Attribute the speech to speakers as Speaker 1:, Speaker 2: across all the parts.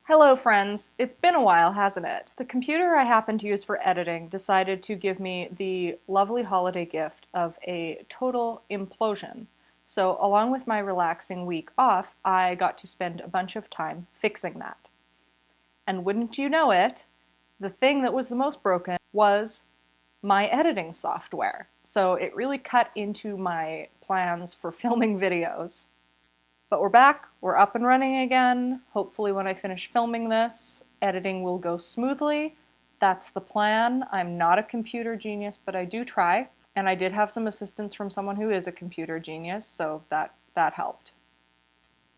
Speaker 1: Hello friends! It's been a while, hasn't it? The computer I happen to use for editing decided to give me the lovely holiday gift of a total implosion. So along with my relaxing week off, I got to spend a bunch of time fixing that. And wouldn't you know it, the thing that was the most broken was my editing software. So it really cut into my plans for filming videos. But we're back, we're up and running again. Hopefully when I finish filming this, editing will go smoothly. That's the plan. I'm not a computer genius, but I do try. And I did have some assistance from someone who is a computer genius, so that helped.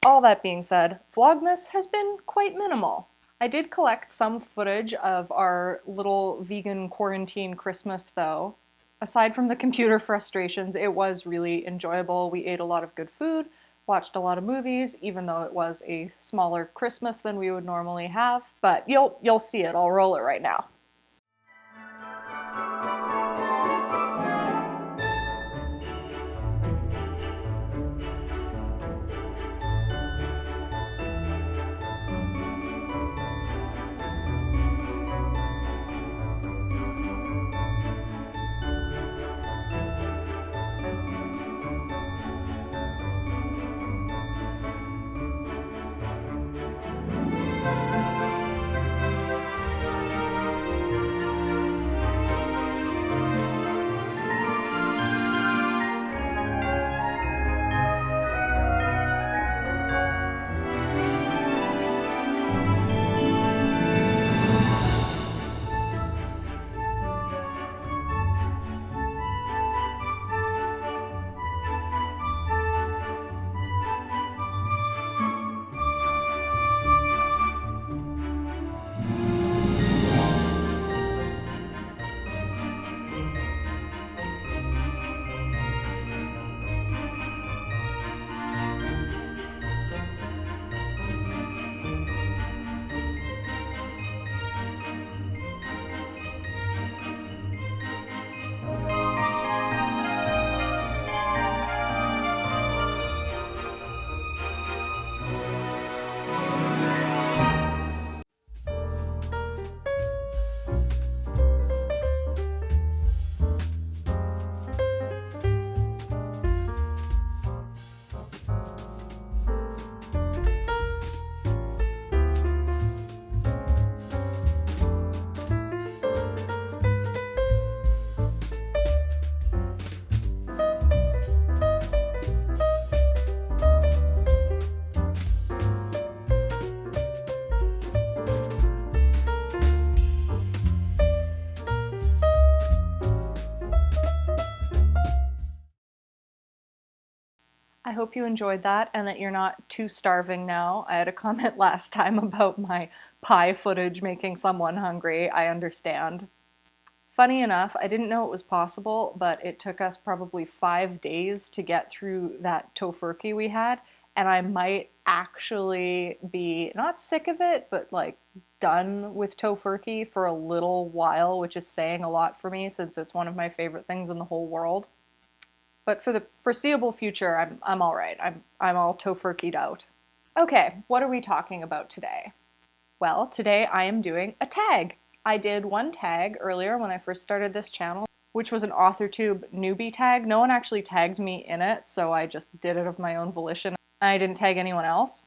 Speaker 1: All that being said, Vlogmas has been quite minimal. I did collect some footage of our little vegan quarantine Christmas though. Aside from the computer frustrations, it was really enjoyable. We ate a lot of good food, watched a lot of movies, even though it was a smaller Christmas than we would normally have. But you'll see it. I'll roll it right now. I hope you enjoyed that and that you're not too starving now. I had a comment last time about my pie footage making someone hungry. I understand. Funny enough, I didn't know it was possible, but it took us probably 5 days to get through that tofurkey we had, and I might actually be not sick of it, but like done with tofurkey for a little while, which is saying a lot for me since it's one of my favorite things in the whole world. But for the foreseeable future, I'm all right. I'm all tofurkeyed out. Okay, what are we talking about today? Well, today I am doing a tag. I did one tag earlier when I first started this channel, which was an AuthorTube newbie tag. No one actually tagged me in it, so I just did it of my own volition. I didn't tag anyone else.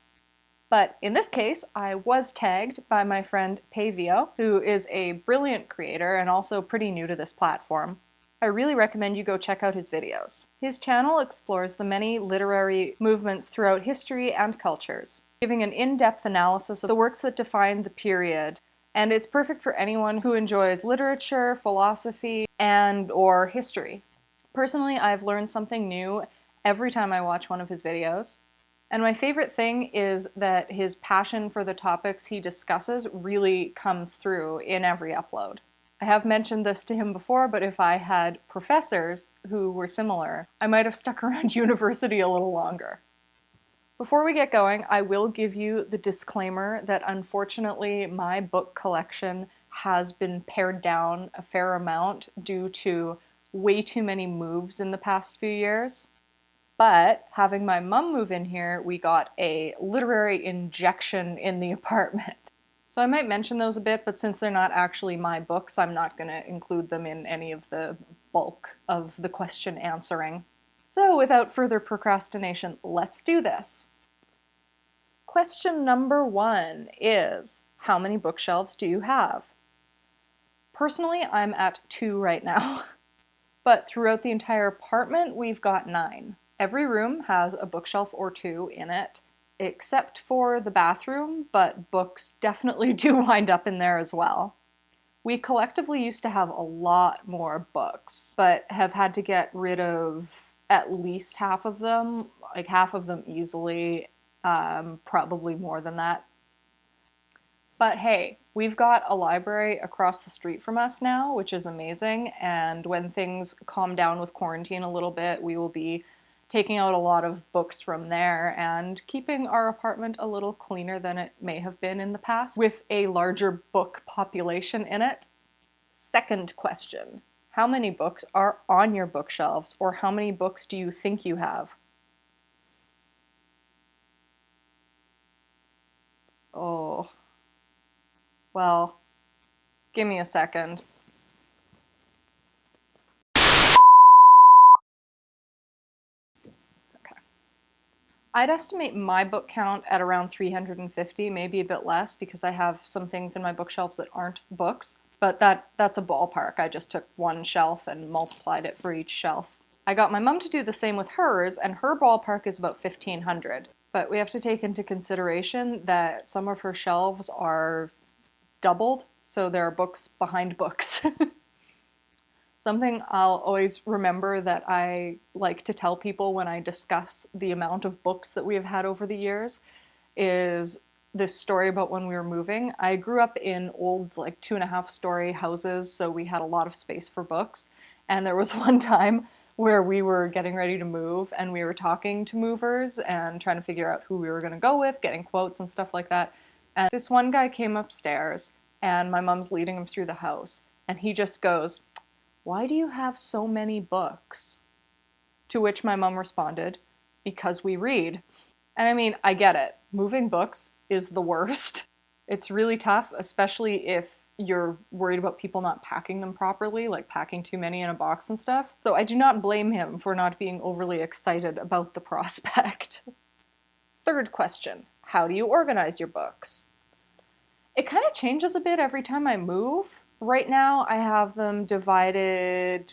Speaker 1: But in this case, I was tagged by my friend Pavio, who is a brilliant creator and also pretty new to this platform. I really recommend you go check out his videos. His channel explores the many literary movements throughout history and cultures, giving an in-depth analysis of the works that define the period, and it's perfect for anyone who enjoys literature, philosophy, and/or history. Personally, I've learned something new every time I watch one of his videos, and my favorite thing is that his passion for the topics he discusses really comes through in every upload. I have mentioned this to him before, but if I had professors who were similar, I might have stuck around university a little longer. Before we get going, I will give you the disclaimer that unfortunately my book collection has been pared down a fair amount due to way too many moves in the past few years. But having my mom move in here, we got a literary injection in the apartment. So I might mention those a bit, but since they're not actually my books, I'm not going to include them in any of the bulk of the question answering. So without further procrastination, let's do this. Question number 1 is, how many bookshelves do you have? Personally, I'm at 2 right now, but throughout the entire apartment, we've got 9. Every room has a bookshelf or 2 in it, except for the bathroom, but books definitely do wind up in there as well. We collectively used to have a lot more books, but have had to get rid of at least half of them, like half of them easily, probably more than that. But hey, we've got a library across the street from us now, which is amazing, and when things calm down with quarantine a little bit, we will be taking out a lot of books from there and keeping our apartment a little cleaner than it may have been in the past, with a larger book population in it. Second question, how many books are on your bookshelves, or how many books do you think you have? Oh, well, give me a second. I'd estimate my book count at around 350, maybe a bit less, because I have some things in my bookshelves that aren't books, but that's a ballpark. I just took one shelf and multiplied it for each shelf. I got my mom to do the same with hers, and her ballpark is about 1,500. But we have to take into consideration that some of her shelves are doubled, so there are books behind books. Something I'll always remember that I like to tell people when I discuss the amount of books that we have had over the years is this story about when we were moving. I grew up in old, like 2.5-story houses, so we had a lot of space for books. And there was one time where we were getting ready to move and we were talking to movers and trying to figure out who we were going to go with, getting quotes and stuff like that. And this one guy came upstairs and my mom's leading him through the house and he just goes, "Why do you have so many books?" To which my mom responded, "Because we read." And I mean, I get it. Moving books is the worst. It's really tough, especially if you're worried about people not packing them properly, like packing too many in a box and stuff. So I do not blame him for not being overly excited about the prospect. Third question, how do you organize your books? It kind of changes a bit every time I move. Right now I have them divided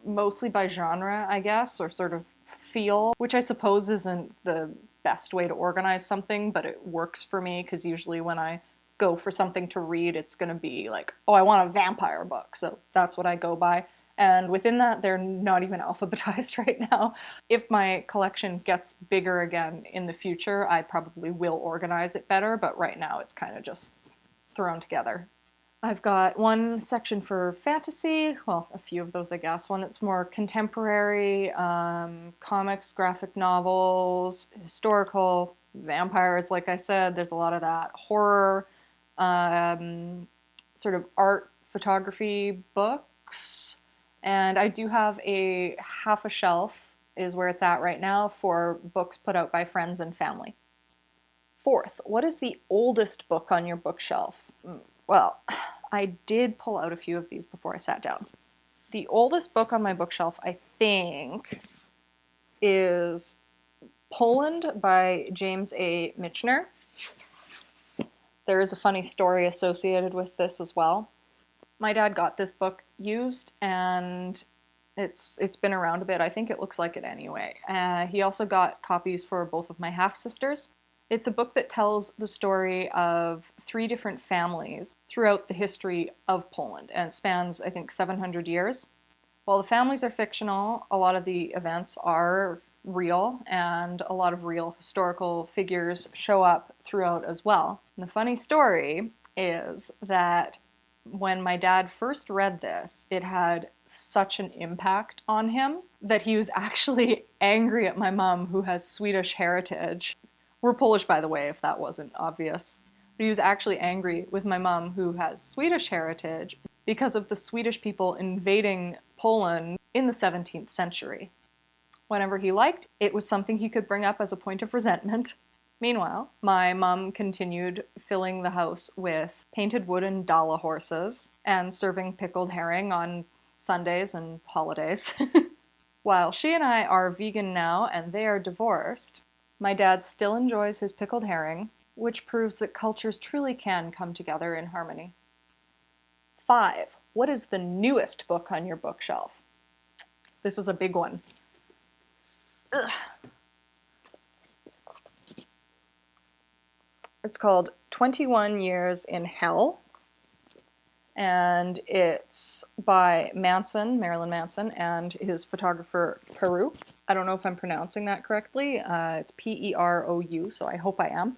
Speaker 1: mostly by genre, I guess, or sort of feel, which I suppose isn't the best way to organize something, but it works for me because usually when I go for something to read, it's going to be like, oh, I want a vampire book, so that's what I go by. And within that, they're not even alphabetized right now. If my collection gets bigger again in the future, I probably will organize it better, but right now it's kind of just thrown together. I've got one section for fantasy, well, a few of those, I guess. One that's more contemporary, comics, graphic novels, historical, vampires, like I said, there's a lot of that. Horror, sort of art, photography books. And I do have a half a shelf, is where it's at right now, for books put out by friends and family. Fourth, what is the oldest book on your bookshelf? Well, I did pull out a few of these before I sat down. The oldest book on my bookshelf, I think, is Poland by James A. Michener. There is a funny story associated with this as well. My dad got this book used and it's been around a bit. I think it looks like it anyway. He also got copies for both of my half-sisters. It's a book that tells the story of 3 different families throughout the history of Poland, and it spans, I think, 700 years. While the families are fictional, a lot of the events are real, and a lot of real historical figures show up throughout as well. And the funny story is that when my dad first read this, it had such an impact on him that he was actually angry at my mom, who has Swedish heritage. We're Polish, by the way, if that wasn't obvious. But he was actually angry with my mom, who has Swedish heritage, because of the Swedish people invading Poland in the 17th century. whenever he liked. It was something he could bring up as a point of resentment. Meanwhile, my mom continued filling the house with painted wooden Dala horses and serving pickled herring on Sundays and holidays. While she and I are vegan now and they are divorced, my dad still enjoys his pickled herring, which proves that cultures truly can come together in harmony. 5. What is the newest book on your bookshelf? This is a big one. Ugh. It's called 21 Years in Hell, and it's by Marilyn Manson, and his photographer Peru. I don't know if I'm pronouncing that correctly. It's P-E-R-O-U, so I hope I am.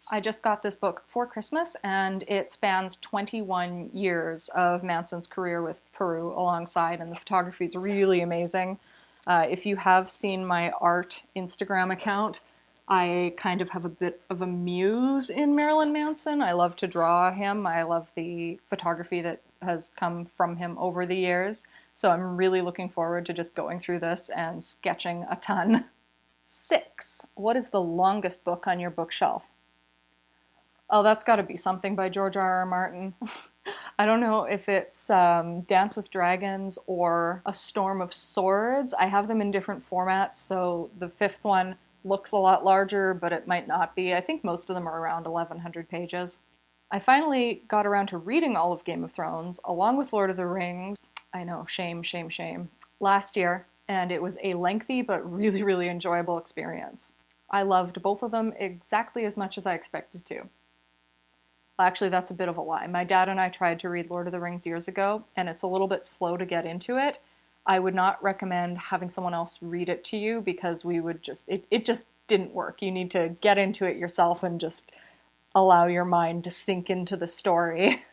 Speaker 1: I just got this book for Christmas, and it spans 21 years of Manson's career with Peru alongside, and the photography is really amazing. If you have seen my art Instagram account, I kind of have a bit of a muse in Marilyn Manson. I love to draw him. I love the photography that has come from him over the years. So I'm really looking forward to just going through this and sketching a ton. 6. What is the longest book on your bookshelf? Oh, that's got to be something by George R.R. Martin. I don't know if it's Dance with Dragons or A Storm of Swords. I have them in different formats, so the 5th one looks a lot larger, but it might not be. I think most of them are around 1,100 pages. I finally got around to reading all of Game of Thrones, along with Lord of the Rings. I know, shame, shame, shame. Last year, and it was a lengthy but really, really enjoyable experience. I loved both of them exactly as much as I expected to. Actually, that's a bit of a lie. My dad and I tried to read Lord of the Rings years ago, and it's a little bit slow to get into it. I would not recommend having someone else read it to you because we would it just didn't work. You need to get into it yourself and just allow your mind to sink into the story.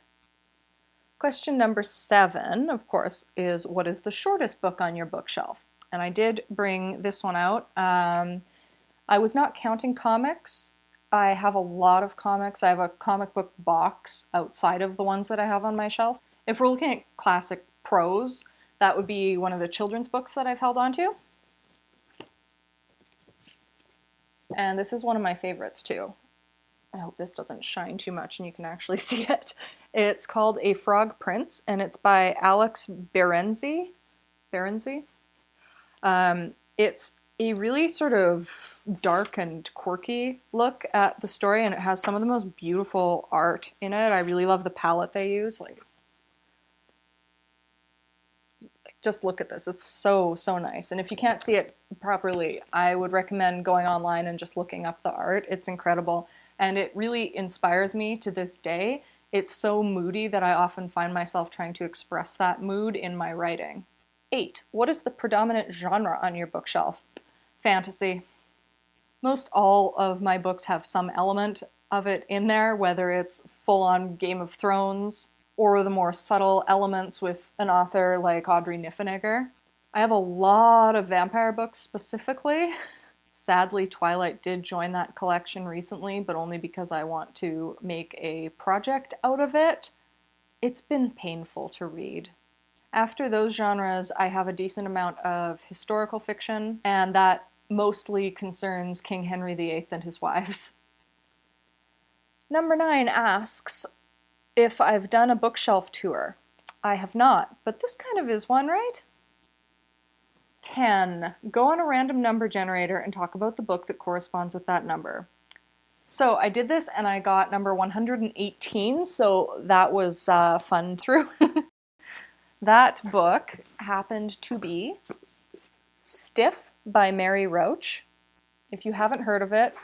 Speaker 1: Question number 7, of course, is what is the shortest book on your bookshelf? And I did bring this one out. I was not counting comics. I have a lot of comics. I have a comic book box outside of the ones that I have on my shelf. If we're looking at classic prose, that would be one of the children's books that I've held on to. And this is one of my favorites too. I hope this doesn't shine too much and you can actually see it. It's called A Frog Prince, and it's by Alex Berenzi. It's a really sort of dark and quirky look at the story, and it has some of the most beautiful art in it. I really love the palette they use. Just look at this. It's so, so nice. And if you can't see it properly, I would recommend going online and just looking up the art. It's incredible. And it really inspires me to this day. It's so moody that I often find myself trying to express that mood in my writing. 8. What is the predominant genre on your bookshelf? Fantasy. Most all of my books have some element of it in there, whether it's full-on Game of Thrones or the more subtle elements with an author like Audrey Niffenegger. I have a lot of vampire books specifically. Sadly, Twilight did join that collection recently, but only because I want to make a project out of it. It's been painful to read. After those genres, I have a decent amount of historical fiction, and that mostly concerns King Henry VIII and his wives. Number 9 asks if I've done a bookshelf tour. I have not, but this kind of is one, right? 10. Go on a random number generator and talk about the book that corresponds with that number. So I did this and I got number 118, so that was fun through. That book happened to be Stiff by Mary Roach. If you haven't heard of it,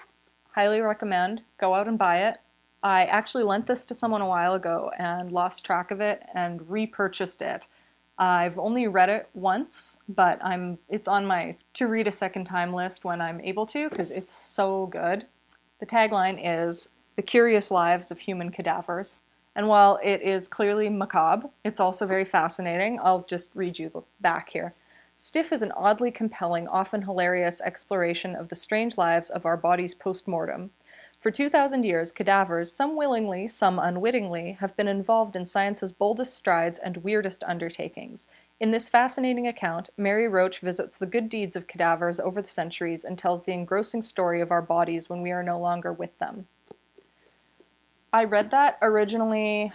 Speaker 1: highly recommend. Go out and buy it. I actually lent this to someone a while ago and lost track of it and repurchased it. I've only read it once, but it's on my to read a second time list when I'm able to because it's so good. The tagline is The Curious Lives of Human Cadavers. And while it is clearly macabre, it's also very fascinating. I'll just read you the back here. Stiff is an oddly compelling, often hilarious exploration of the strange lives of our bodies post-mortem. For 2,000 years, cadavers, some willingly, some unwittingly, have been involved in science's boldest strides and weirdest undertakings. In this fascinating account, Mary Roach visits the good deeds of cadavers over the centuries and tells the engrossing story of our bodies when we are no longer with them. I read that originally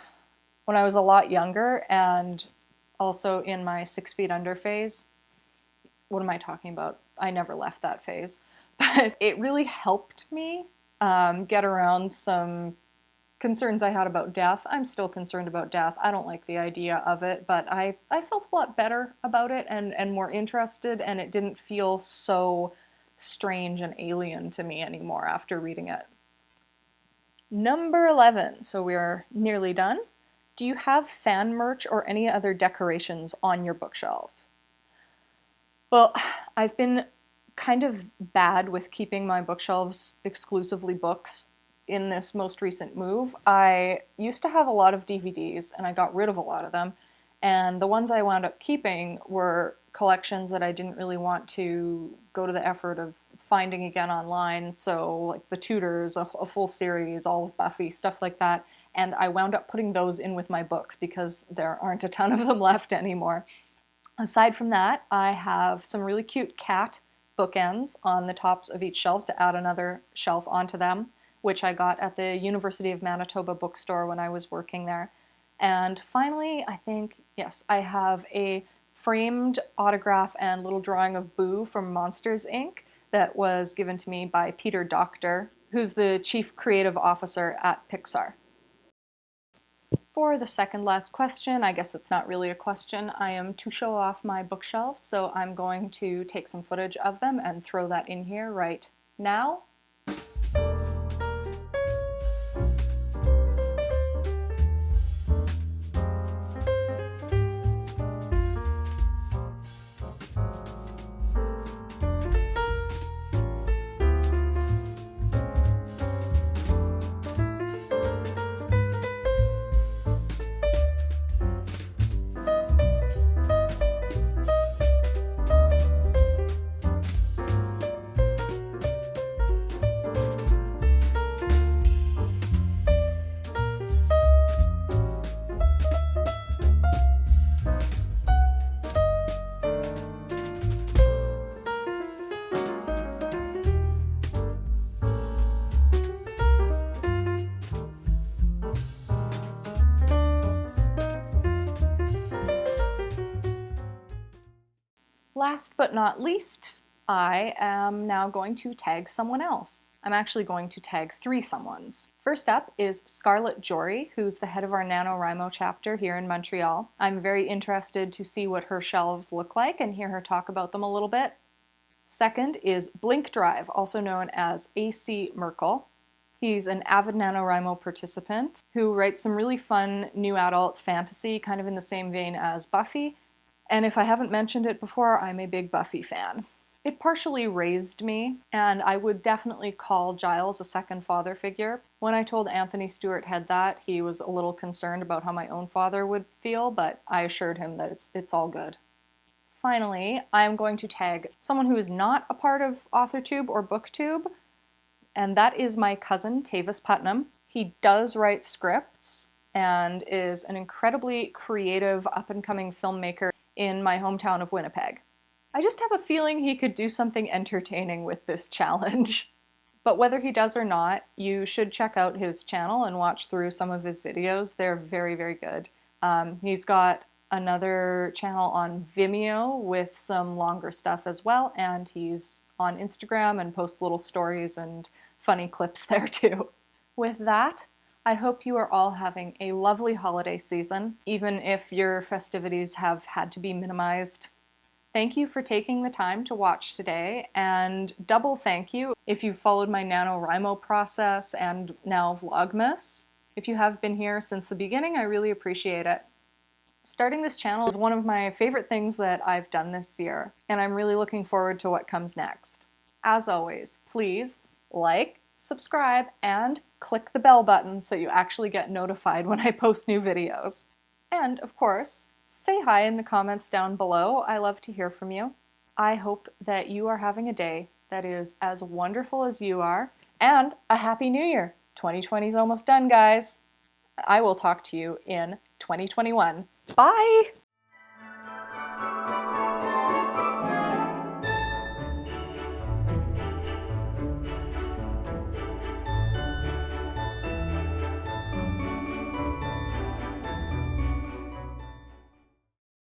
Speaker 1: when I was a lot younger and also in my 6 feet under phase. What am I talking about? I never left that phase. But it really helped me get around some concerns I had about death. I'm still concerned about death. I don't like the idea of it, but I felt a lot better about it and more interested, and it didn't feel so strange and alien to me anymore after reading it. Number 11, so we're nearly done. Do you have fan merch or any other decorations on your bookshelf? Well, I've been kind of bad with keeping my bookshelves exclusively books in this most recent move. I used to have a lot of DVDs and I got rid of a lot of them, and the ones I wound up keeping were collections that I didn't really want to go to the effort of finding again online, so like The Tudors, a full series, all of Buffy, stuff like that, and I wound up putting those in with my books because there aren't a ton of them left anymore. Aside from that, I have some really cute cat bookends on the tops of each shelves to add another shelf onto them, which I got at the University of Manitoba bookstore when I was working there. And finally, I think, yes, I have a framed autograph and little drawing of Boo from Monsters, Inc. that was given to me by Peter Docter, who's the Chief Creative Officer at Pixar. For the second last question, I guess it's not really a question, I am to show off my bookshelves, so I'm going to take some footage of them and throw that in here right now. Last but not least, I am now going to tag someone else. I'm actually going to tag 3 someones. First up is Scarlett Jory, who's the head of our NaNoWriMo chapter here in Montreal. I'm very interested to see what her shelves look like and hear her talk about them a little bit. Second is Blink Drive, also known as AC Merkel. He's an avid NaNoWriMo participant who writes some really fun new adult fantasy, kind of in the same vein as Buffy. And if I haven't mentioned it before, I'm a big Buffy fan. It partially raised me, and I would definitely call Giles a second father figure. When I told Anthony Stewart Head that, he was a little concerned about how my own father would feel, but I assured him that it's all good. Finally, I'm going to tag someone who is not a part of AuthorTube or BookTube, and that is my cousin, Tavis Putnam. He does write scripts and is an incredibly creative, up-and-coming filmmaker in my hometown of Winnipeg. I just have a feeling he could do something entertaining with this challenge. But whether he does or not, you should check out his channel and watch through some of his videos. They're very, very good. He's got another channel on Vimeo with some longer stuff as well, and he's on Instagram and posts little stories and funny clips there too. With that, I hope you are all having a lovely holiday season, even if your festivities have had to be minimized. Thank you for taking the time to watch today, and double thank you if you followed my NaNoWriMo process and now VLOGMAS. If you have been here since the beginning, I really appreciate it. Starting this channel is one of my favorite things that I've done this year, and I'm really looking forward to what comes next. As always, please like, subscribe, and click the bell button so you actually get notified when I post new videos. And, of course, say hi in the comments down below. I love to hear from you. I hope that you are having a day that is as wonderful as you are, And a Happy New Year. 2020 is almost done, guys. I will talk to you in 2021. Bye!